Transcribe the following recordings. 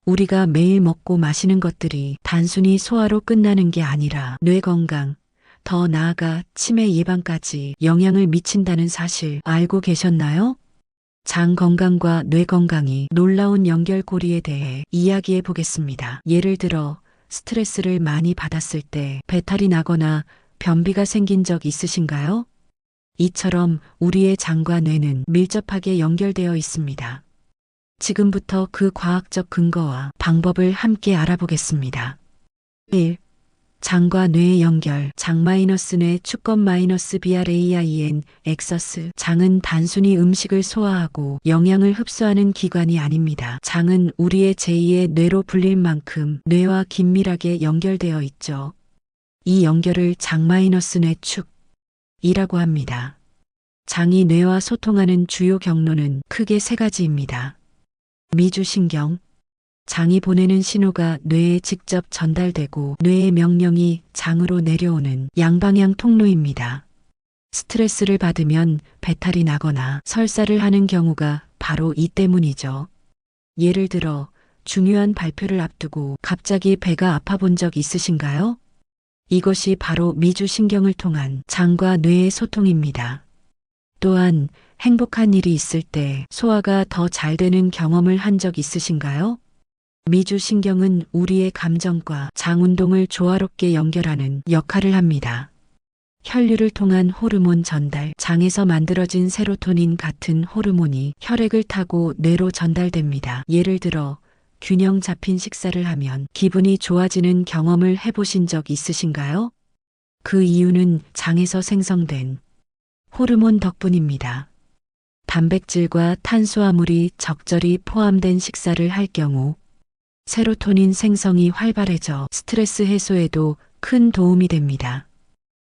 우리가 매일 먹고 마시는 것들이 단순히 소화로 끝나는 게 아니라 뇌 건강, 더 나아가 치매 예방까지 영향을 미친다는 사실 알고 계셨나요? 장 건강과 뇌 건강이 놀라운 연결고리에 대해 이야기해 보겠습니다. 예를 들어 스트레스를 많이 받았을 때 배탈이 나거나 변비가 생긴 적 있으신가요? 이처럼 우리의 장과 뇌는 밀접하게 연결되어 있습니다. 지금부터 그 과학적 근거와 방법을 함께 알아보겠습니다. 1. 장과 뇌의 연결, 장-뇌 축건-BRAIN, 엑서스. 장은 단순히 음식을 소화하고 영양을 흡수하는 기관이 아닙니다. 장은 우리의 제2의 뇌로 불릴 만큼 뇌와 긴밀하게 연결되어 있죠. 이 연결을 장-뇌 축이라고 합니다. 장이 뇌와 소통하는 주요 경로는 크게 세 가지입니다. 미주신경, 장이 보내는 신호가 뇌에 직접 전달되고 뇌의 명령이 장으로 내려오는 양방향 통로입니다. 스트레스를 받으면 배탈이 나거나 설사를 하는 경우가 바로 이 때문이죠. 예를 들어 중요한 발표를 앞두고 갑자기 배가 아파 본 적 있으신가요? 이것이 바로 미주신경을 통한 장과 뇌의 소통입니다. 또한 행복한 일이 있을 때 소화가 더 잘 되는 경험을 한 적 있으신가요? 미주신경은 우리의 감정과 장 운동을 조화롭게 연결하는 역할을 합니다. 혈류를 통한 호르몬 전달, 장에서 만들어진 세로토닌 같은 호르몬이 혈액을 타고 뇌로 전달됩니다. 예를 들어 균형 잡힌 식사를 하면 기분이 좋아지는 경험을 해보신 적 있으신가요? 그 이유는 장에서 생성된 호르몬 덕분입니다. 단백질과 탄수화물이 적절히 포함된 식사를 할 경우 세로토닌 생성이 활발해져 스트레스 해소에도 큰 도움이 됩니다.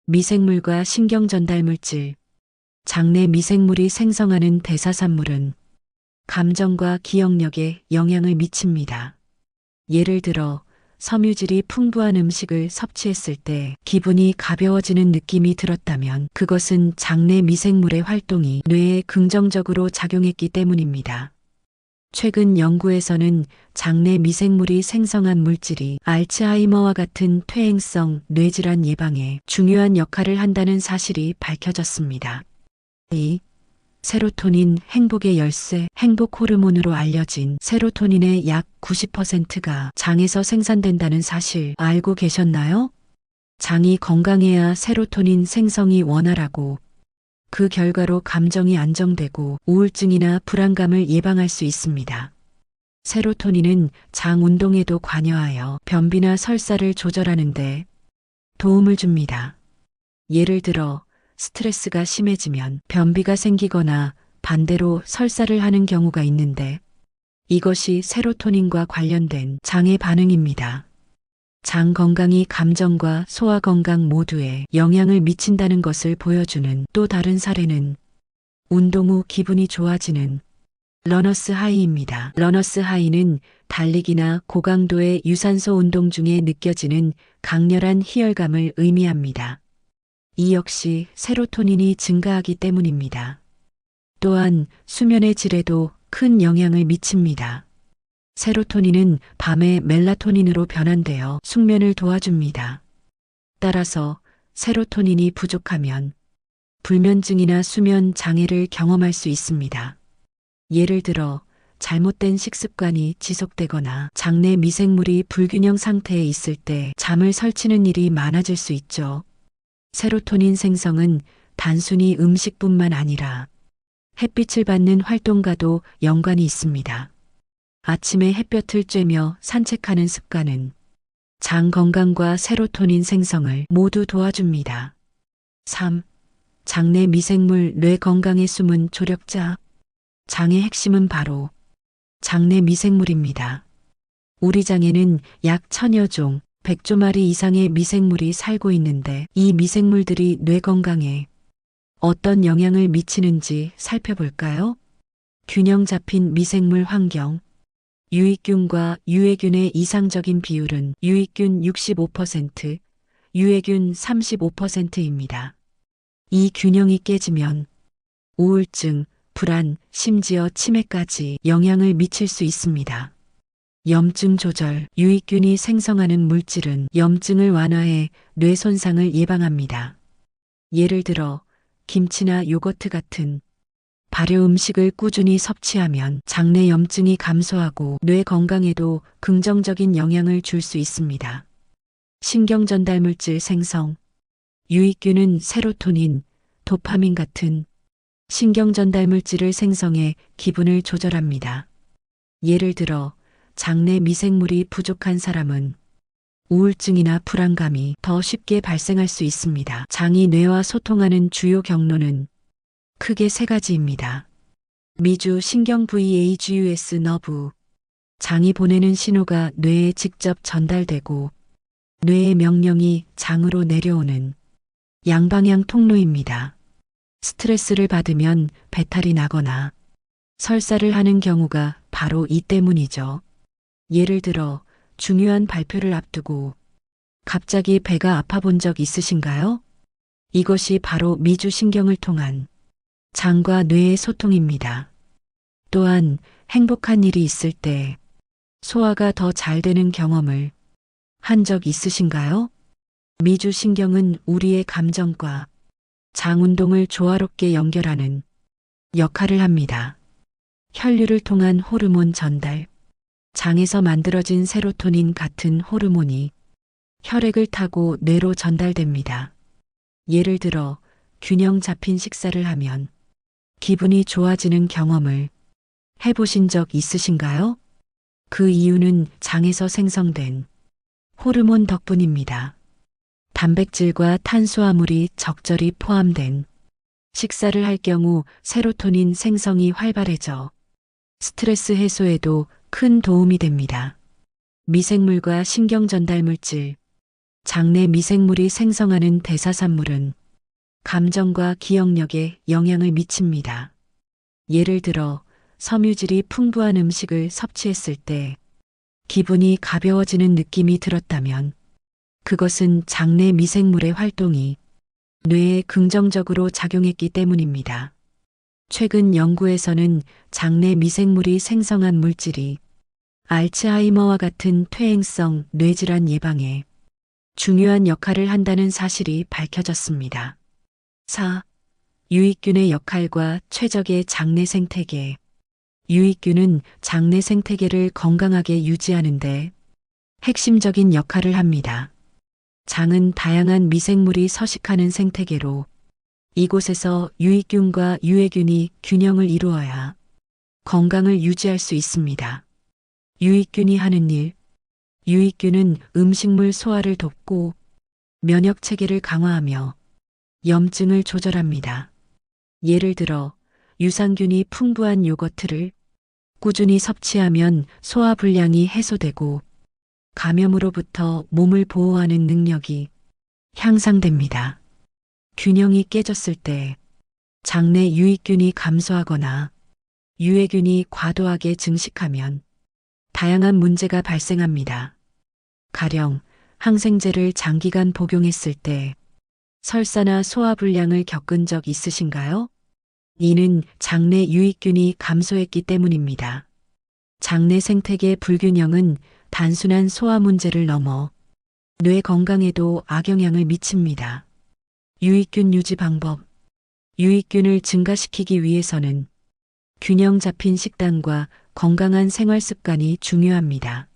미생물과 신경 전달 물질, 장내 미생물이 생성하는 대사산물은 감정과 기억력에 영향을 미칩니다. 예를 들어 섬유질이 풍부한 음식을 섭취했을 때 기분이 가벼워지는 느낌이 들었다면 그것은 장내 미생물의 활동이 뇌에 긍정적으로 작용했기 때문입니다. 최근 연구에서는 장내 미생물이 생성한 물질이 알츠하이머와 같은 퇴행성 뇌질환 예방에 중요한 역할을 한다는 사실이 밝혀졌습니다. 2. 세로토닌, 행복의 열쇠, 행복 호르몬으로 알려진 세로토닌의 약 90%가 장에서 생산된다는 사실 알고 계셨나요? 장이 건강해야 세로토닌 생성이 원활하고 그 결과로 감정이 안정되고 우울증이나 불안감을 예방할 수 있습니다. 세로토닌은 장 운동에도 관여하여 변비나 설사를 조절하는 데 도움을 줍니다. 예를 들어 스트레스가 심해지면 변비가 생기거나 반대로 설사를 하는 경우가 있는데 이것이 세로토닌과 관련된 장의 반응입니다. 장 건강이 감정과 소화 건강 모두에 영향을 미친다는 것을 보여주는 또 다른 사례는 운동 후 기분이 좋아지는 러너스 하이입니다. 러너스 하이는 달리기나 고강도의 유산소 운동 중에 느껴지는 강렬한 희열감을 의미합니다. 이 역시 세로토닌이 증가하기 때문입니다. 또한 수면의 질에도 큰 영향을 미칩니다. 세로토닌은 밤에 멜라토닌으로 변환되어 숙면을 도와줍니다. 따라서 세로토닌이 부족하면 불면증이나 수면 장애를 경험할 수 있습니다. 예를 들어 잘못된 식습관이 지속되거나 장내 미생물이 불균형 상태에 있을 때 잠을 설치는 일이 많아질 수 있죠. 세로토닌 생성은 단순히 음식뿐만 아니라 햇빛을 받는 활동과도 연관이 있습니다. 아침에 햇볕을 쬐며 산책하는 습관은 장 건강과 세로토닌 생성을 모두 도와줍니다. 3. 장내 미생물, 뇌 건강의 숨은 조력자. 장의 핵심은 바로 장내 미생물입니다. 우리 장에는 약 1000여 종, 100조 마리 이상의 미생물이 살고 있는데 이 미생물들이 뇌 건강에 어떤 영향을 미치는지 살펴볼까요? 균형 잡힌 미생물 환경. 유익균과 유해균의 이상적인 비율은 유익균 65%, 유해균 35%입니다. 이 균형이 깨지면 우울증, 불안, 심지어 치매까지 영향을 미칠 수 있습니다. 염증 조절, 유익균이 생성하는 물질은 염증을 완화해 뇌 손상을 예방합니다. 예를 들어 김치나 요거트 같은 발효 음식을 꾸준히 섭취하면 장내 염증이 감소하고 뇌 건강에도 긍정적인 영향을 줄 수 있습니다. 신경 전달 물질 생성, 유익균은 세로토닌, 도파민 같은 신경 전달 물질을 생성해 기분을 조절합니다. 예를 들어 장내 미생물이 부족한 사람은 우울증이나 불안감이 더 쉽게 발생할 수 있습니다. 장이 뇌와 소통하는 주요 경로는 크게 세 가지입니다. 미주 신경 VAGUS 너브. 장이 보내는 신호가 뇌에 직접 전달되고 뇌의 명령이 장으로 내려오는 양방향 통로입니다. 스트레스를 받으면 배탈이 나거나 설사를 하는 경우가 바로 이 때문이죠. 예를 들어 중요한 발표를 앞두고 갑자기 배가 아파 본 적 있으신가요? 이것이 바로 미주신경을 통한 장과 뇌의 소통입니다. 또한 행복한 일이 있을 때 소화가 더 잘 되는 경험을 한 적 있으신가요? 미주신경은 우리의 감정과 장 운동을 조화롭게 연결하는 역할을 합니다. 혈류를 통한 호르몬 전달, 장에서 만들어진 세로토닌 같은 호르몬이 혈액을 타고 뇌로 전달됩니다. 예를 들어 균형 잡힌 식사를 하면 기분이 좋아지는 경험을 해보신 적 있으신가요? 그 이유는 장에서 생성된 호르몬 덕분입니다. 단백질과 탄수화물이 적절히 포함된 식사를 할 경우 세로토닌 생성이 활발해져 스트레스 해소에도 큰 도움이 됩니다. 미생물과 신경 전달 물질, 장내 미생물이 생성하는 대사산물은 감정과 기억력에 영향을 미칩니다. 예를 들어 섬유질이 풍부한 음식을 섭취했을 때 기분이 가벼워지는 느낌이 들었다면 그것은 장내 미생물의 활동이 뇌에 긍정적으로 작용했기 때문입니다. 최근 연구에서는 장내 미생물이 생성한 물질이 알츠하이머와 같은 퇴행성 뇌질환 예방에 중요한 역할을 한다는 사실이 밝혀졌습니다. 4. 유익균의 역할과 최적의 장내 생태계. 유익균은 장내 생태계를 건강하게 유지하는데 핵심적인 역할을 합니다. 장은 다양한 미생물이 서식하는 생태계로 이곳에서 유익균과 유해균이 균형을 이루어야 건강을 유지할 수 있습니다. 유익균이 하는 일. 유익균은 음식물 소화를 돕고 면역 체계를 강화하며 염증을 조절합니다. 예를 들어 유산균이 풍부한 요거트를 꾸준히 섭취하면 소화불량이 해소되고 감염으로부터 몸을 보호하는 능력이 향상됩니다. 균형이 깨졌을 때 장내 유익균이 감소하거나 유해균이 과도하게 증식하면 다양한 문제가 발생합니다. 가령 항생제를 장기간 복용했을 때 설사나 소화불량을 겪은 적 있으신가요? 이는 장내 유익균이 감소했기 때문입니다. 장내 생태계 불균형은 단순한 소화 문제를 넘어 뇌 건강에도 악영향을 미칩니다. 유익균 유지 방법. 유익균을 증가시키기 위해서는 균형 잡힌 식단과 건강한 생활 습관이 중요합니다.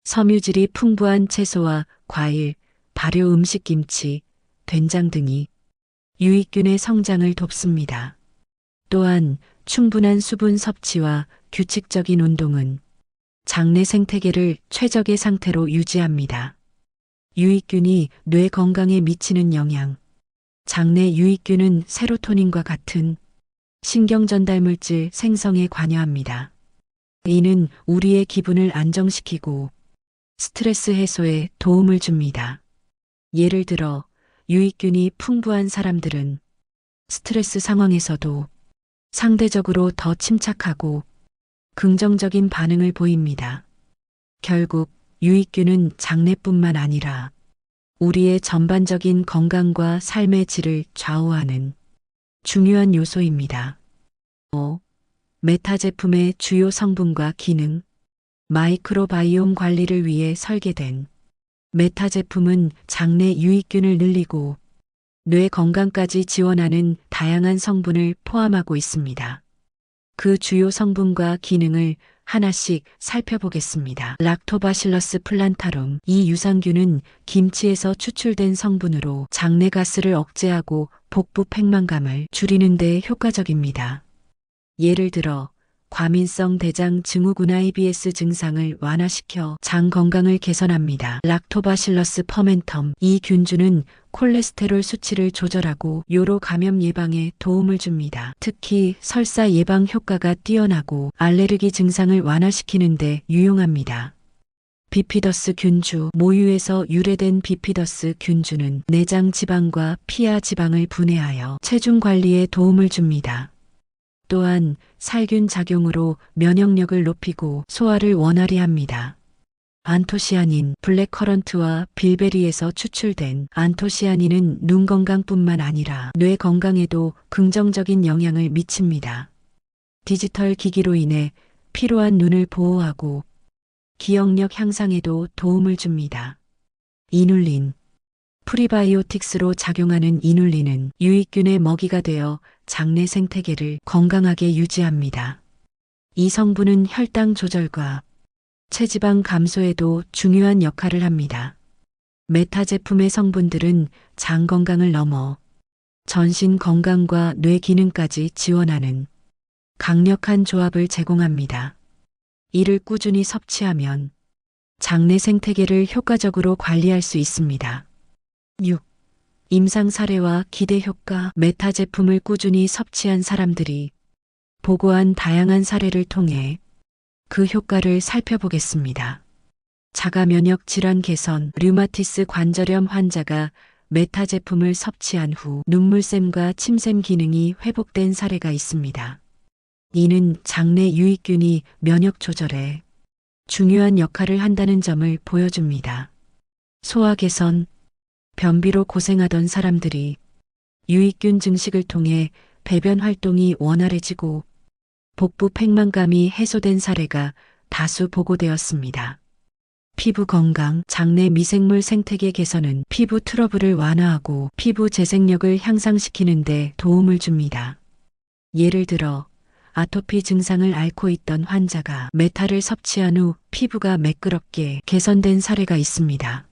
섬유질이 풍부한 채소와 과일, 발효 음식 김치, 된장 등이 유익균의 성장을 돕습니다. 또한 충분한 수분 섭취와 규칙적인 운동은 장내 생태계를 최적의 상태로 유지합니다. 유익균이 뇌 건강에 미치는 영향. 장내 유익균은 세로토닌과 같은 신경 전달 물질 생성에 관여합니다. 이는 우리의 기분을 안정시키고 스트레스 해소에 도움을 줍니다. 예를 들어 유익균이 풍부한 사람들은 스트레스 상황에서도 상대적으로 더 침착하고 긍정적인 반응을 보입니다. 결국 유익균은 장내뿐만 아니라 우리의 전반적인 건강과 삶의 질을 좌우하는 중요한 요소입니다. 5. 메타 제품의 주요 성분과 기능. 마이크로바이옴 관리를 위해 설계된 메타 제품은 장내 유익균을 늘리고 뇌 건강까지 지원하는 다양한 성분을 포함하고 있습니다. 그 주요 성분과 기능을 하나씩 살펴보겠습니다. 락토바실러스 플란타룸. 이 유산균은 김치에서 추출된 성분으로 장내 가스를 억제하고 복부 팽만감을 줄이는 데 효과적입니다. 예를 들어 과민성 대장 증후군 IBS 증상을 완화시켜 장 건강을 개선합니다. 락토바실러스 퍼멘텀. 이 균주는 콜레스테롤 수치를 조절하고 요로 감염 예방에 도움을 줍니다. 특히 설사 예방 효과가 뛰어나고 알레르기 증상을 완화시키는 데 유용합니다. 비피더스 균주. 모유에서 유래된 비피더스 균주는 내장 지방과 피하 지방을 분해하여 체중 관리에 도움을 줍니다. 또한 살균 작용으로 면역력을 높이고 소화를 원활히 합니다. 안토시아닌. 블랙커런트와 빌베리에서 추출된 안토시아닌은 눈 건강뿐만 아니라 뇌 건강에도 긍정적인 영향을 미칩니다. 디지털 기기로 인해 피로한 눈을 보호하고 기억력 향상에도 도움을 줍니다. 이눌린. 프리바이오틱스로 작용하는 이눌린은 유익균의 먹이가 되어 장내 생태계를 건강하게 유지합니다. 이 성분은 혈당 조절과 체지방 감소에도 중요한 역할을 합니다. 메타 제품의 성분들은 장 건강을 넘어 전신 건강과 뇌 기능까지 지원하는 강력한 조합을 제공합니다. 이를 꾸준히 섭취하면 장내 생태계를 효과적으로 관리할 수 있습니다. 6. 임상 사례와 기대 효과. 메타 제품을 꾸준히 섭취한 사람들이 보고한 다양한 사례를 통해 그 효과를 살펴보겠습니다. 자가 면역 질환 개선. 류마티스 관절염 환자가 메타 제품을 섭취한 후 눈물샘과 침샘 기능이 회복된 사례가 있습니다. 이는 장내 유익균이 면역 조절에 중요한 역할을 한다는 점을 보여줍니다. 소화 개선. 변비로 고생하던 사람들이 유익균 증식을 통해 배변 활동이 원활해지고 복부 팽만감이 해소된 사례가 다수 보고되었습니다. 피부 건강. 장내 미생물 생태계 개선은 피부 트러블을 완화하고 피부 재생력을 향상시키는 데 도움을 줍니다. 예를 들어 아토피 증상을 앓고 있던 환자가 메타를 섭취한 후 피부가 매끄럽게 개선된 사례가 있습니다.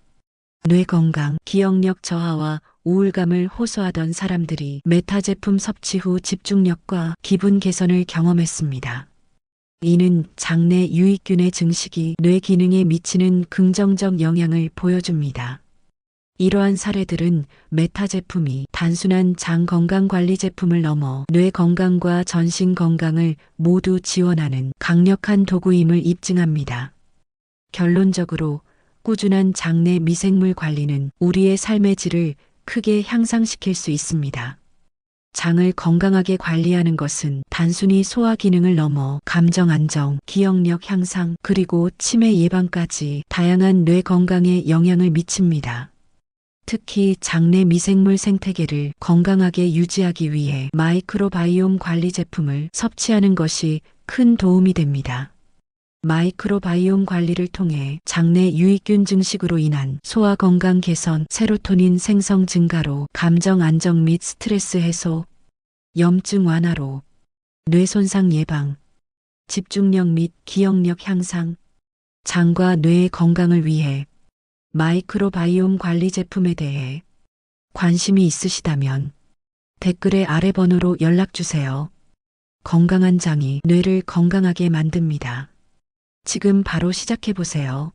뇌 건강. 기억력 저하와 우울감을 호소하던 사람들이 메타 제품 섭취 후 집중력과 기분 개선을 경험했습니다. 이는 장내 유익균의 증식이 뇌 기능에 미치는 긍정적 영향을 보여줍니다. 이러한 사례들은 메타 제품이 단순한 장 건강 관리 제품을 넘어 뇌 건강과 전신 건강을 모두 지원하는 강력한 도구임을 입증합니다. 결론적으로 꾸준한 장내 미생물 관리는 우리의 삶의 질을 크게 향상시킬 수 있습니다. 장을 건강하게 관리하는 것은 단순히 소화 기능을 넘어 감정 안정, 기억력 향상, 그리고 치매 예방까지 다양한 뇌 건강에 영향을 미칩니다. 특히 장내 미생물 생태계를 건강하게 유지하기 위해 마이크로바이옴 관리 제품을 섭취하는 것이 큰 도움이 됩니다. 마이크로바이옴 관리를 통해 장내 유익균 증식으로 인한 소화 건강 개선, 세로토닌 생성 증가로 감정 안정 및 스트레스 해소, 염증 완화로 뇌 손상 예방, 집중력 및 기억력 향상, 장과 뇌의 건강을 위해 마이크로바이옴 관리 제품에 대해 관심이 있으시다면 댓글의 아래 번호로 연락주세요. 건강한 장이 뇌를 건강하게 만듭니다. 지금 바로 시작해보세요.